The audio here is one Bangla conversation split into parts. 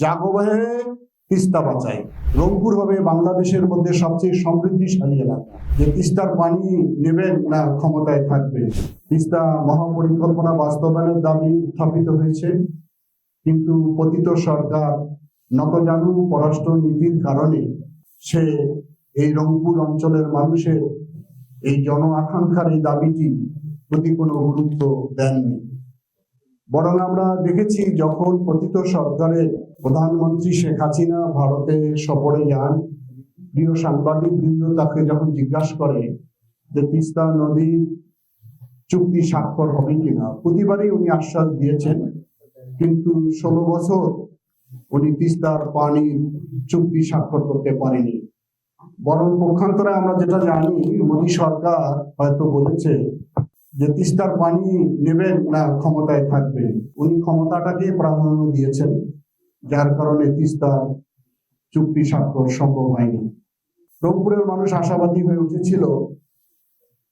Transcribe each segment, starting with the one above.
জাগো হে তিস্তা বাঁচাই। রংপুর হবে বাংলাদেশের মধ্যে সবচেয়ে সমৃদ্ধিশালী এলাকা। যে তিস্তার পানি নেবেন না ক্ষমতায় থাকবে। তিস্তা মহাপরিকল্পনা বাস্তবায়নের দাবি উত্থাপিত হয়েছে, কিন্তু পতিত সরকার নতজানু পররাষ্ট্র নীতির কারণে সে এই রংপুর অঞ্চলের মানুষের এই জন আকাঙ্ক্ষার এই দাবিটি প্রতি কোনো গুরুত্ব দেননি। বরং আমরা দেখেছি যখন পতিত সরকারের প্রধানমন্ত্রী শেখ হাসিনা ভারতে সফরে যান, প্রিয় সাংবাদিক বৃন্দ তাকে যখন জিজ্ঞাসা করে যে তিস্তা নদীর চুক্তি স্বাক্ষর হবে কিনা, প্রতিবারই উনি আশ্বাস দিয়েছেন, কিন্তু 16 বছর উনি তিস্তার পানির চুক্তি স্বাক্ষর করতে পারেনি। বরং পক্ষান্তরে আমরা যেটা জানি, মোদী সরকার হয়তো বলেছে যে তিস্তার পানি নেবেন না ক্ষমতায় থাকবে। উনি ক্ষমতাটাকে প্রাধান্য দিয়েছেন, যার কারণে তিস্তার চুক্তি স্বাক্ষর সম্ভব হয়নি। রংপুরের মানুষ আশাবাদী হয়ে উঠেছিল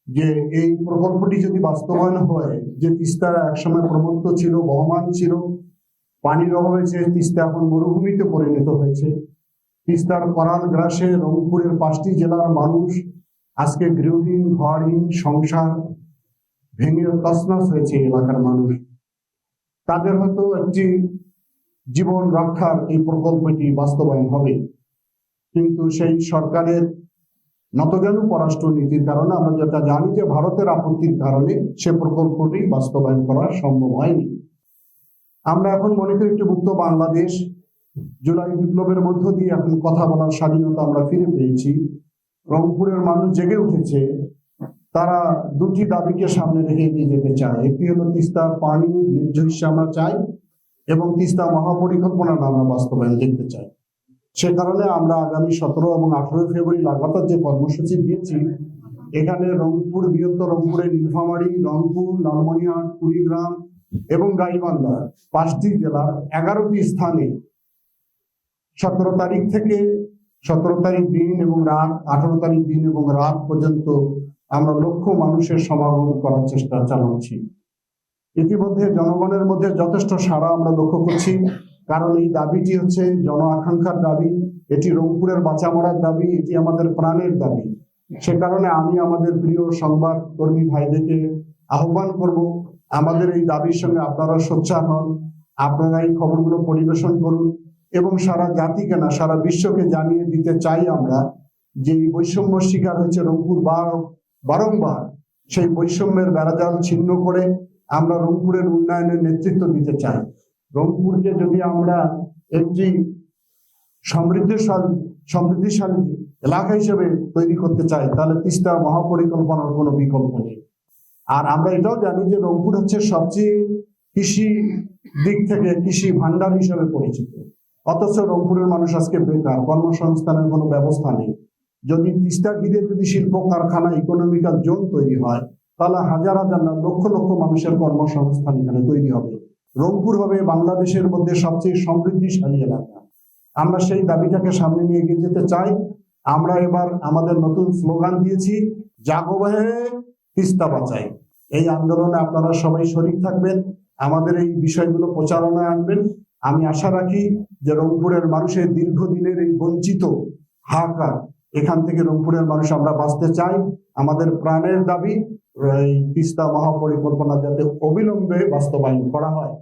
যে এই প্রকল্পটি যদি বাস্তবায়ন হয়, যে তিস্তা একসময় প্রমত্ত ছিল, বহমান ছিল, পানির অভাবে যে তিস্তা এখন মরুভূমিতে পরিণত হয়েছে। তিস্তার করাল গ্রাসে রংপুরের 5টি জেলার মানুষ আজকে গৃহহীন, ঘরহীন, সংসার ভেঙে তছনছ হয়েছে। এলাকার মানুষ তাদের হয়তো একটি জীবন রক্ষার এই প্রকল্পটি বাস্তবায়ন হবে, কিন্তু সেই সরকারের নতজানু পররাষ্ট্র নীতির কারণে আমরা যেটা জানি যে ভারতের আপত্তির কারণে সে প্রকল্পটি বাস্তবায়ন করা সম্ভব হয়নি। আমরা এখন মনে করি একটি মুক্ত বাংলাদেশ, জুলাই বিপ্লবের মধ্য দিয়ে এখন কথা বলার স্বাধীনতা আমরা ফিরে পেয়েছি। রংপুরের মানুষ জেগে উঠেছে, তারা দুটি দাবিকে সামনে রেখে এগিয়ে যেতে চায়। একটি হলো তিস্তার পানি ন্যায্য হিসেবে আমরা চাই, এবং তিস্তা মহাপরিকল্পনা আমরা বাস্তবায়ন দেখতে চাই। সে কারণে আমরা আগামী 17 এবং 18 ফেব্রুয়ারি লাগাতার যে কর্মসূচি দিয়েছি, এখানে রংপুর, বৃহত্তর রংপুরের নীলফামারী, রংপুর, লালমনিরহাট, কুড়িগ্রাম এবং গাইবান্ধা 5টি জেলার 11টি স্থানে 17 তারিখ থেকে 17 তারিখ দিন এবং রাত, 18 তারিখ দিন এবং রাত পর্যন্ত আমরা লক্ষ মানুষের সমাগম করার চেষ্টা চালাচ্ছি। ইতিমধ্যে জনগণের মধ্যে যথেষ্ট সাড়া আমরা লক্ষ্য করছি, কারণ এই দাবিটি হচ্ছে জন আকাঙ্ক্ষার দাবি, এটি রংপুরের বাঁচা মরার দাবি, এটি আমাদের প্রাণের দাবি। সে কারণে আমি আমাদের প্রিয় সংবাদ কর্মী ভাইদেরকে আহ্বান করব, আমাদের এই দাবির সঙ্গে আপনারা সোচ্চার হন, আপনারা এই খবরগুলো পরিবেশন করুন এবং সারা জাতিকে না সারা বিশ্বকে জানিয়ে দিতে চাই আমরা যে এই বৈষম্য শিকার হচ্ছে রংপুর বারংবার। সেই বৈষম্যের বেড়াজাল ছিন্ন করে আমরা রংপুরের উন্নয়নের নেতৃত্ব দিতে চাই। রংপুরকে যদি আমরা একটি সমৃদ্ধিশালী এলাকা হিসেবে তৈরি করতে চাই, তাহলে তিস্তা মহাপরিকল্পনার কোনো বিকল্প নেই। আর আমরা এটাও জানি যে রংপুর হচ্ছে সবচেয়ে কৃষি দিক থেকে কৃষি ভান্ডার হিসেবে পরিচিত, অথচ রংপুরের মানুষ আজকে বেকার, কর্মসংস্থানের কোনো ব্যবস্থা নেই। যদি তিস্তা ঘিরে যদি শিল্প কারখানা, ইকোনমিক্যাল জোন তৈরি হয়, তাহলে হাজার হাজার না লক্ষ লক্ষ মানুষের কর্মসংস্থান এখানে তৈরি হবে। রংপুর হবে বাংলাদেশের মধ্যে সবচেয়ে সমৃদ্ধিশালী এলাকা। আমরা সেই দাবিটাকে সামনে নিয়ে এগিয়ে যেতে চাই। আমরা এবার আমাদের নতুন স্লোগান দিয়েছি, জাগো হে তিস্তা বাঁচাই। এই আন্দোলনে আপনারা সবাই শরীক থাকবেন, আমাদের এই বিষয়গুলো প্রচারণায় আনবেন। আমি আশা রাখি যে রংপুরের মানুষের দীর্ঘদিনের এই বঞ্চিত হাহাকার, এখান থেকে রংপুরের মানুষ আমরা বাঁচতে চাই। আমাদের প্রাণের দাবি এই তিস্তা মহাপরিকল্পনা যাতে অবিলম্বে বাস্তবায়ন করা হয়।